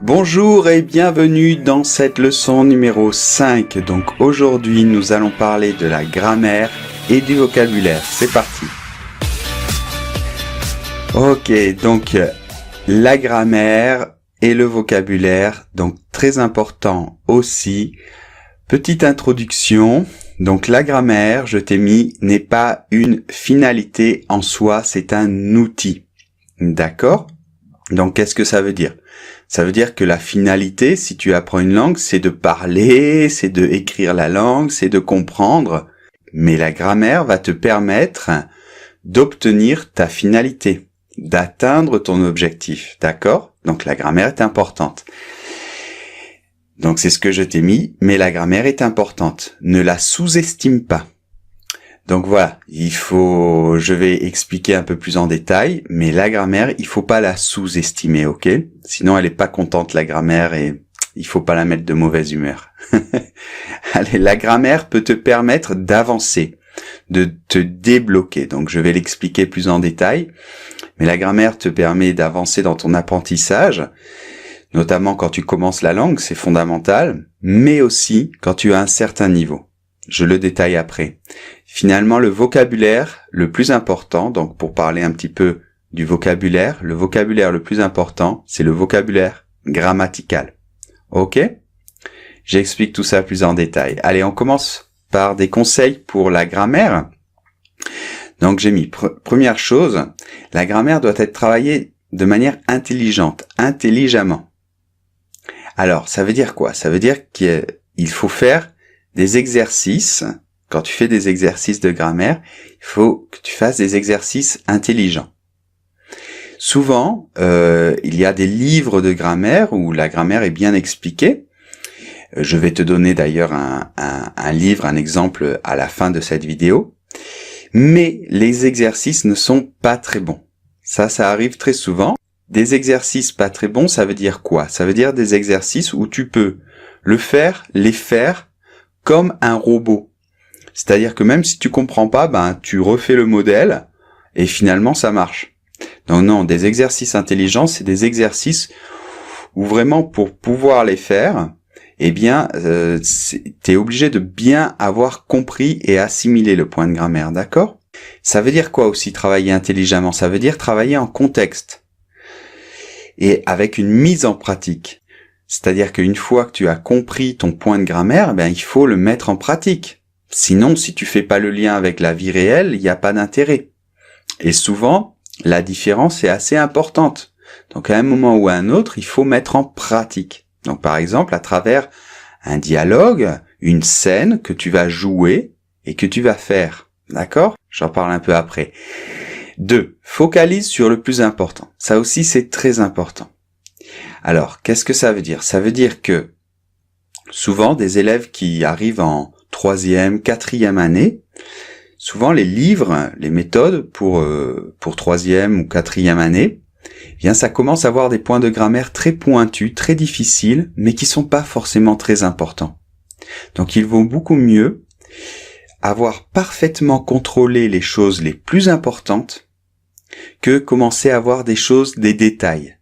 Bonjour et bienvenue dans cette leçon numéro 5. Donc aujourd'hui nous allons parler de la grammaire et du vocabulaire. C'est parti. Ok, donc la grammaire et le vocabulaire, donc très important aussi. Petite introduction. Donc la grammaire, je t'ai mis, n'est pas une finalité en soi, c'est un outil. D'accord ? Donc qu'est-ce que ça veut dire ? Ça veut dire que la finalité, si tu apprends une langue, c'est de parler, c'est de écrire la langue, c'est de comprendre. Mais la grammaire va te permettre d'obtenir ta finalité, d'atteindre ton objectif. D'accord ? Donc la grammaire est importante. Donc c'est ce que je t'ai mis, mais la grammaire est importante. Ne la sous-estime pas. Donc voilà, je vais expliquer un peu plus en détail, mais la grammaire, il faut pas la sous-estimer, ok ? Sinon elle est pas contente la grammaire et il faut pas la mettre de mauvaise humeur. Allez, la grammaire peut te permettre d'avancer, de te débloquer. Donc je vais l'expliquer plus en détail, mais la grammaire te permet d'avancer dans ton apprentissage, notamment quand tu commences la langue, c'est fondamental, mais aussi quand tu as un certain niveau. Je le détaille après. Finalement, le vocabulaire le plus important, donc pour parler un petit peu du vocabulaire, le vocabulaire le plus important, c'est le vocabulaire grammatical. Ok ? J'explique tout ça plus en détail. Allez, on commence par des conseils pour la grammaire. Donc j'ai mis, première chose, la grammaire doit être travaillée de manière intelligente, intelligemment. Alors, ça veut dire quoi ? Ça veut dire qu'il faut faire des exercices. Quand tu fais des exercices de grammaire, il faut que tu fasses des exercices intelligents. Souvent, il y a des livres de grammaire où la grammaire est bien expliquée. Je vais te donner d'ailleurs un livre, un exemple à la fin de cette vidéo. Mais les exercices ne sont pas très bons. Ça arrive très souvent. Des exercices pas très bons, ça veut dire quoi ? Ça veut dire des exercices où tu peux les faire comme un robot. C'est-à-dire que même si tu comprends pas, tu refais le modèle et finalement ça marche. Donc non, des exercices intelligents, c'est des exercices où vraiment pour pouvoir les faire, t'es obligé de bien avoir compris et assimilé le point de grammaire, d'accord ? Ça veut dire quoi aussi travailler intelligemment ? Ça veut dire travailler en contexte et avec une mise en pratique. C'est-à-dire qu'une fois que tu as compris ton point de grammaire, il faut le mettre en pratique. Sinon, si tu fais pas le lien avec la vie réelle, il n'y a pas d'intérêt. Et souvent, la différence est assez importante. Donc à un moment ou à un autre, il faut mettre en pratique. Donc par exemple, à travers un dialogue, une scène que tu vas jouer et que tu vas faire. D'accord ? J'en parle un peu après. 2. Focalise sur le plus important. Ça aussi, c'est très important. Alors, qu'est-ce que ça veut dire ? Ça veut dire que souvent, des élèves qui arrivent en 3e, 4e année, souvent les livres, les méthodes pour 3e ou 4e année, ça commence à avoir des points de grammaire très pointus, très difficiles, mais qui sont pas forcément très importants. Donc, il vaut beaucoup mieux avoir parfaitement contrôlé les choses les plus importantes que commencer à avoir des détails.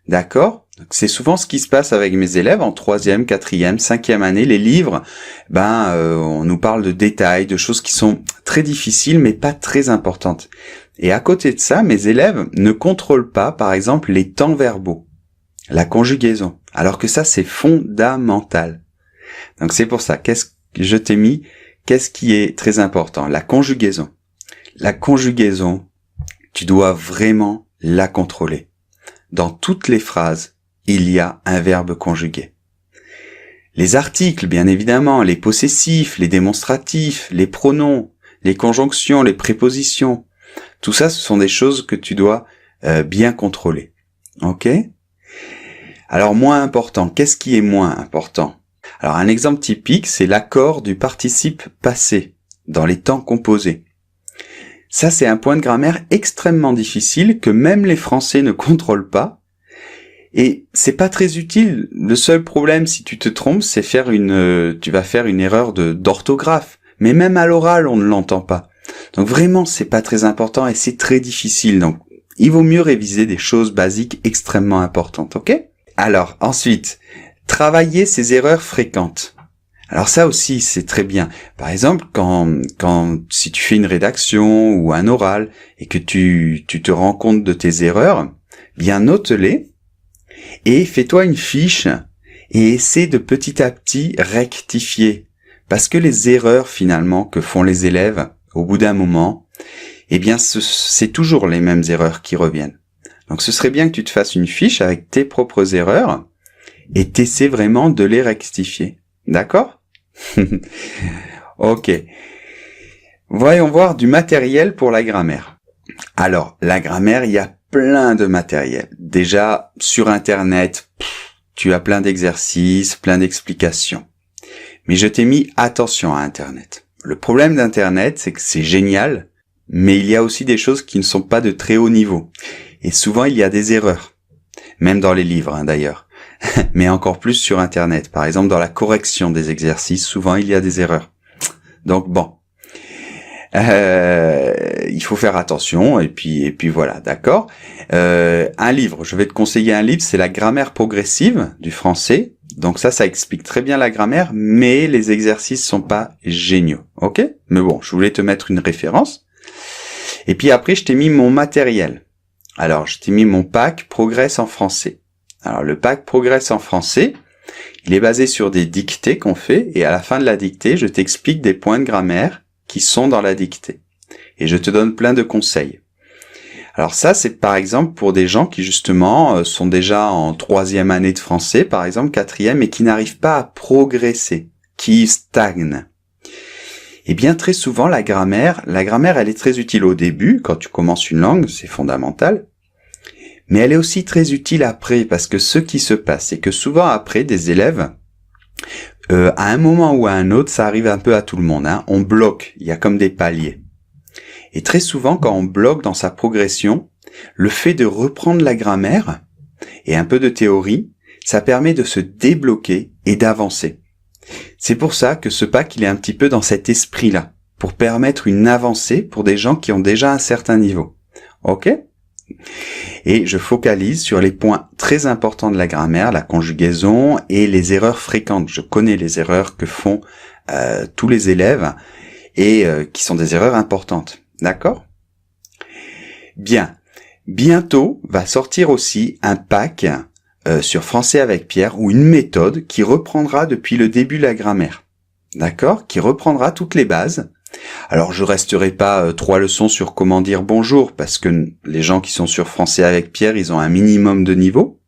D'accord ? Donc c'est souvent ce qui se passe avec mes élèves en 3e, 4e, 5e année. Les livres, on nous parle de détails, de choses qui sont très difficiles mais pas très importantes. Et à côté de ça, mes élèves ne contrôlent pas, par exemple, les temps verbaux, la conjugaison. Alors que ça, c'est fondamental. Donc c'est pour ça, qu'est-ce qui est très important ? La conjugaison. La conjugaison, tu dois vraiment la contrôler. Dans toutes les phrases, il y a un verbe conjugué. Les articles, bien évidemment, les possessifs, les démonstratifs, les pronoms, les conjonctions, les prépositions, tout ça, ce sont des choses que tu dois bien contrôler. Ok ? Alors, moins important, qu'est-ce qui est moins important ? Alors, un exemple typique, c'est l'accord du participe passé dans les temps composés. Ça, c'est un point de grammaire extrêmement difficile que même les Français ne contrôlent pas. Et c'est pas très utile. Le seul problème, si tu te trompes, c'est tu vas faire une erreur d'orthographe. Mais même à l'oral, on ne l'entend pas. Donc vraiment, c'est pas très important et c'est très difficile. Donc, il vaut mieux réviser des choses basiques extrêmement importantes, ok ? Alors, ensuite, travailler ces erreurs fréquentes. Alors ça aussi, c'est très bien. Par exemple, si tu fais une rédaction ou un oral et que tu te rends compte de tes erreurs, bien note-les et fais-toi une fiche et essaie de petit à petit rectifier. Parce que les erreurs finalement que font les élèves au bout d'un moment, eh bien c'est toujours les mêmes erreurs qui reviennent. Donc ce serait bien que tu te fasses une fiche avec tes propres erreurs et t'essaies vraiment de les rectifier. D'accord? Ok. Voyons voir du matériel pour la grammaire. Alors, la grammaire, il y a plein de matériel. Déjà, sur Internet, tu as plein d'exercices, plein d'explications. Mais je t'ai mis attention à Internet. Le problème d'Internet, c'est que c'est génial, mais il y a aussi des choses qui ne sont pas de très haut niveau. Et souvent, il y a des erreurs. Même dans les livres, d'ailleurs. Mais encore plus sur Internet. Par exemple, dans la correction des exercices, souvent, il y a des erreurs. Donc, bon. Il faut faire attention, et puis voilà, d'accord. Un livre, je vais te conseiller un livre, c'est la grammaire progressive du français. Donc ça explique très bien la grammaire, mais les exercices sont pas géniaux, ok? Mais bon, je voulais te mettre une référence. Et puis après, je t'ai mis mon matériel. Alors, je t'ai mis mon pack Progress en français. Alors, le pack Progress en français, il est basé sur des dictées qu'on fait, et à la fin de la dictée, je t'explique des points de grammaire qui sont dans la dictée. Et je te donne plein de conseils. Alors ça, c'est par exemple pour des gens qui justement sont déjà en 3e année de français, par exemple 4e, et qui n'arrivent pas à progresser, qui stagnent. Et bien très souvent, la grammaire, elle est très utile au début, quand tu commences une langue, c'est fondamental. Mais elle est aussi très utile après, parce que ce qui se passe, c'est que souvent après, des élèves, à un moment ou à un autre, ça arrive un peu à tout le monde, hein, on bloque, il y a comme des paliers. Et très souvent, quand on bloque dans sa progression, le fait de reprendre la grammaire et un peu de théorie, ça permet de se débloquer et d'avancer. C'est pour ça que ce pack, il est un petit peu dans cet esprit-là, pour permettre une avancée pour des gens qui ont déjà un certain niveau. Ok ? Et je focalise sur les points très importants de la grammaire, la conjugaison et les erreurs fréquentes. Je connais les erreurs que font tous les élèves et qui sont des erreurs importantes. D'accord ? Bien. Bientôt va sortir aussi un pack sur Français avec Pierre ou une méthode qui reprendra depuis le début la grammaire. D'accord ? Qui reprendra toutes les bases. Alors je resterai pas 3 leçons sur comment dire bonjour parce que les gens qui sont sur Français avec Pierre, ils ont un minimum de niveau.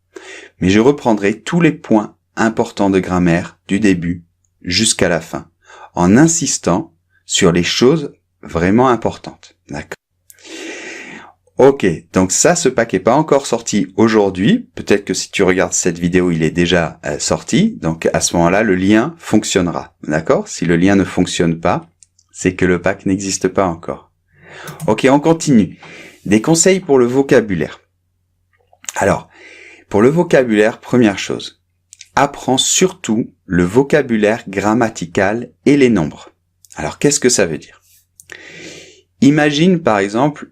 Mais je reprendrai tous les points importants de grammaire du début jusqu'à la fin en insistant sur les choses vraiment importantes. D'accord. Ok, donc ça, ce pack est pas encore sorti aujourd'hui. Peut-être que si tu regardes cette vidéo, il est déjà sorti. Donc à ce moment-là, le lien fonctionnera. D'accord ? Si le lien ne fonctionne pas, c'est que le pack n'existe pas encore. Ok, on continue. Des conseils pour le vocabulaire. Alors, pour le vocabulaire, première chose, apprends surtout le vocabulaire grammatical et les nombres. Alors, qu'est-ce que ça veut dire ? Imagine, par exemple,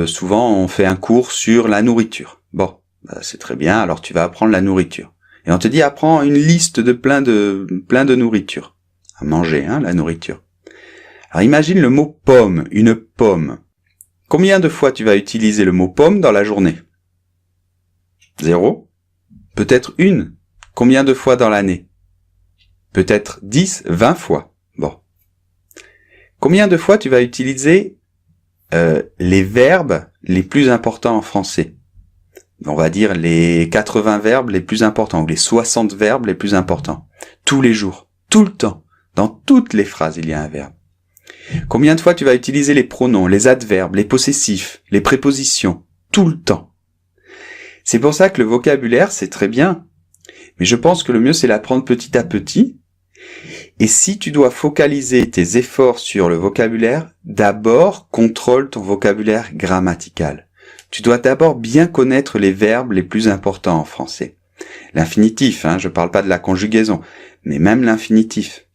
souvent on fait un cours sur la nourriture. Bon, c'est très bien, alors tu vas apprendre la nourriture. Et on te dit, apprends une liste de plein de nourriture. À manger, hein, la nourriture. Alors imagine le mot pomme, une pomme. Combien de fois tu vas utiliser le mot pomme dans la journée ? 0 ? Peut-être 1 ? Combien de fois dans l'année ? Peut-être 10, 20 fois. Bon. Combien de fois tu vas utiliser les verbes les plus importants en français ? On va dire les 80 verbes les plus importants ou les 60 verbes les plus importants. Tous les jours, tout le temps. Dans toutes les phrases, il y a un verbe. Combien de fois tu vas utiliser les pronoms, les adverbes, les possessifs, les prépositions, tout le temps. C'est pour ça que le vocabulaire, c'est très bien. Mais je pense que le mieux, c'est l'apprendre petit à petit. Et si tu dois focaliser tes efforts sur le vocabulaire, d'abord, contrôle ton vocabulaire grammatical. Tu dois d'abord bien connaître les verbes les plus importants en français. L'infinitif, je parle pas de la conjugaison, mais même l'infinitif.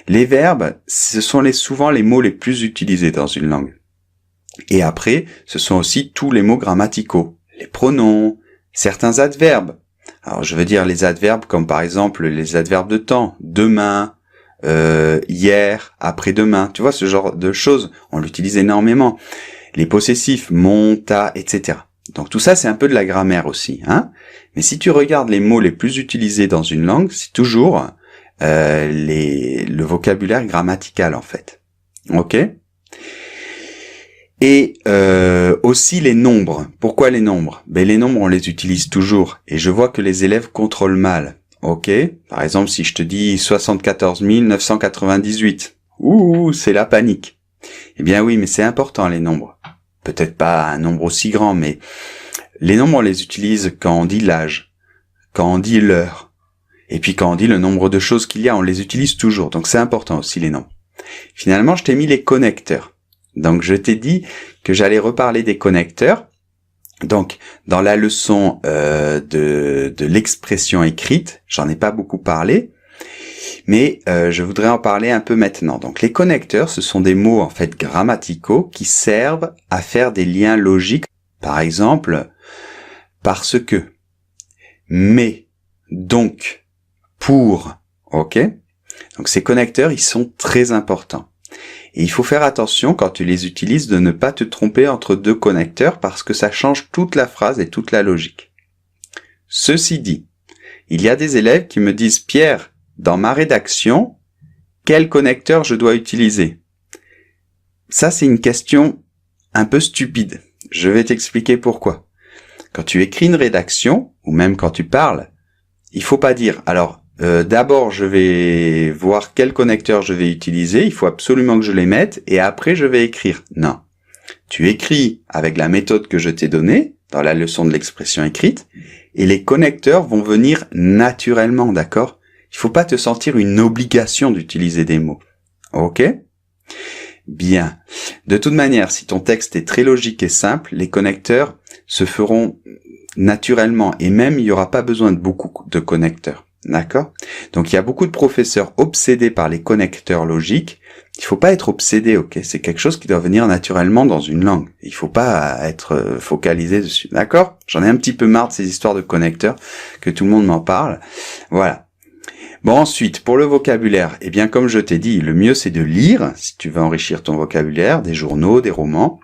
Les verbes, ce sont souvent les mots les plus utilisés dans une langue. Et après, ce sont aussi tous les mots grammaticaux, les pronoms, certains adverbes. Alors je veux dire les adverbes comme par exemple les adverbes de temps, demain, hier, après-demain, tu vois, ce genre de choses, on l'utilise énormément. Les possessifs, mon, ta, etc. Donc tout ça c'est un peu de la grammaire aussi, hein. Mais si tu regardes les mots les plus utilisés dans une langue, c'est toujours le vocabulaire grammatical en fait. Ok ? Et aussi les nombres. Pourquoi les nombres ? Ben les nombres on les utilise toujours et je vois que les élèves contrôlent mal. Ok ? Par exemple si je te dis 74 998, c'est la panique. Eh bien oui, mais c'est important les nombres. Peut-être pas un nombre aussi grand, mais les nombres on les utilise quand on dit l'âge, quand on dit l'heure, et puis quand on dit le nombre de choses qu'il y a, on les utilise toujours. Donc c'est important aussi les nombres. Finalement, je t'ai mis les connecteurs. Donc je t'ai dit que j'allais reparler des connecteurs. Donc dans la leçon de l'expression écrite, j'en ai pas beaucoup parlé, mais je voudrais en parler un peu maintenant. Donc les connecteurs, ce sont des mots en fait grammaticaux qui servent à faire des liens logiques. Par exemple, parce que, mais, donc, pour, ok ? Donc ces connecteurs, ils sont très importants. Et il faut faire attention quand tu les utilises de ne pas te tromper entre deux connecteurs parce que ça change toute la phrase et toute la logique. Ceci dit, il y a des élèves qui me disent « Pierre, dans ma rédaction, quel connecteur je dois utiliser ?» Ça, c'est une question un peu stupide. Je vais t'expliquer pourquoi. Quand tu écris une rédaction, ou même quand tu parles, il faut pas dire « Alors, d'abord, je vais voir quel connecteur je vais utiliser, il faut absolument que je les mette, et après, je vais écrire. » Non. Tu écris avec la méthode que je t'ai donnée, dans la leçon de l'expression écrite, et les connecteurs vont venir naturellement, d'accord ? Il faut pas te sentir une obligation d'utiliser des mots. Ok ? Bien. De toute manière, si ton texte est très logique et simple, les connecteurs se feront naturellement, et même il n'y aura pas besoin de beaucoup de connecteurs. D'accord ? Donc il y a beaucoup de professeurs obsédés par les connecteurs logiques. Il faut pas être obsédé, ok ? C'est quelque chose qui doit venir naturellement dans une langue. Il faut pas être focalisé dessus, d'accord ? J'en ai un petit peu marre de ces histoires de connecteurs, que tout le monde m'en parle. Voilà. Bon, ensuite, pour le vocabulaire, eh bien comme je t'ai dit, le mieux c'est de lire, si tu veux enrichir ton vocabulaire, des journaux, des romans,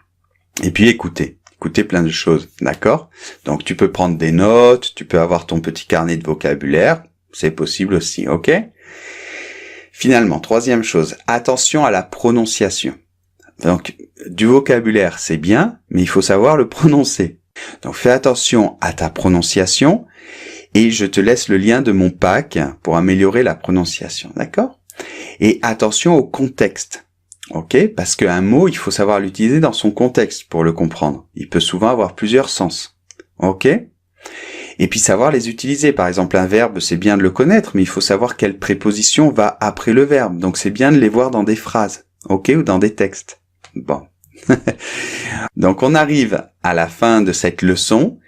et puis écouter plein de choses, d'accord ? Donc tu peux prendre des notes, tu peux avoir ton petit carnet de vocabulaire, c'est possible aussi, ok ? Finalement, troisième chose, attention à la prononciation. Donc, du vocabulaire, c'est bien, mais il faut savoir le prononcer. Donc, fais attention à ta prononciation et je te laisse le lien de mon pack pour améliorer la prononciation, d'accord ? Et attention au contexte, ok ? Parce qu'un mot, il faut savoir l'utiliser dans son contexte pour le comprendre. Il peut souvent avoir plusieurs sens, ok ? Et puis savoir les utiliser. Par exemple, un verbe, c'est bien de le connaître, mais il faut savoir quelle préposition va après le verbe. Donc c'est bien de les voir dans des phrases, ok, ou dans des textes. Bon. Donc on arrive à la fin de cette leçon.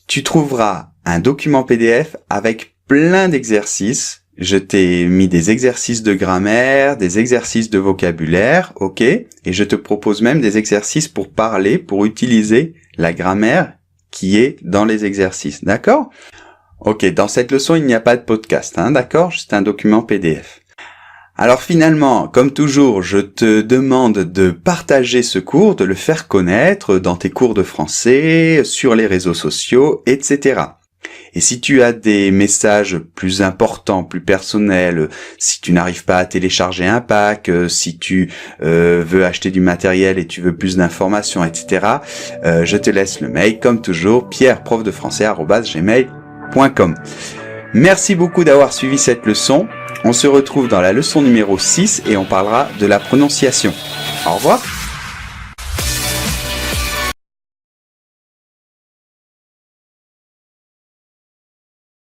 Tu trouveras un document PDF avec plein d'exercices. Je t'ai mis des exercices de grammaire, des exercices de vocabulaire, ok, et je te propose même des exercices pour parler, pour utiliser la grammaire qui est dans les exercices, d'accord ? Ok, dans cette leçon, il n'y a pas de podcast, hein, d'accord ? C'est un document PDF. Alors finalement, comme toujours, je te demande de partager ce cours, de le faire connaître dans tes cours de français, sur les réseaux sociaux, etc. Et si tu as des messages plus importants, plus personnels, si tu n'arrives pas à télécharger un pack, si tu veux acheter du matériel et tu veux plus d'informations, etc., je te laisse le mail, comme toujours, pierre.profdefrançais@gmail.com. Merci beaucoup d'avoir suivi cette leçon. On se retrouve dans la leçon numéro 6 et on parlera de la prononciation. Au revoir.